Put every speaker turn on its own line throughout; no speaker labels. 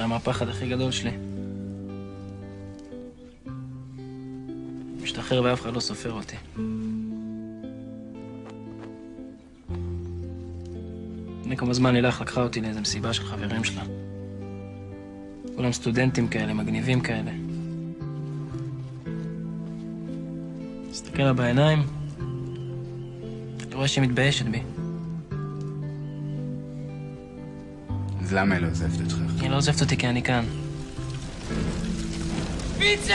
למה הפחד הכי גדול שלי. משתחרר ואף אחד לא סופר אותי. לפני כמה זמן לילך לקחה אותי לאיזו מסיבה של חברים שלה. כולם סטודנטים כאלה, מגניבים כאלה. מסתכל לה בעיניים, אני רואה שהיא מתביישת בי.
אז למה היא לא עוזבת אותך?
היא לא עוזבת אותי כי אני כאן. פיצר!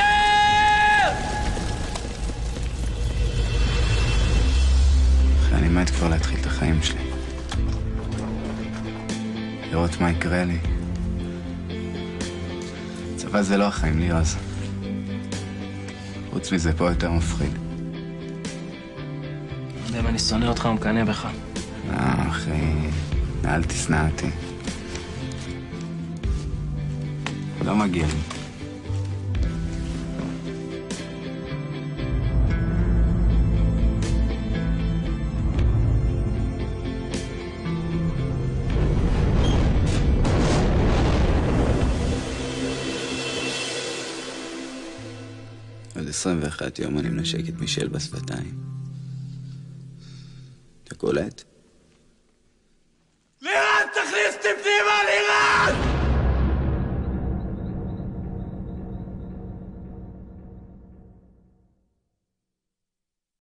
אני מת כבר להתחיל את החיים שלי. לראות מה יקרה לי. צבא זה לא החיים לי אז. חוץ מזה פה יותר מפחיד.
לא יודע אם אני שונא אותך או מקנא בך.
אחי, אל תשנא אותי. לא מגיע לי. עוד 21 יום אני מנשק את מישל בשפתיים. אתה קולט?
לירן, תכניס אותי פנימה, לירן!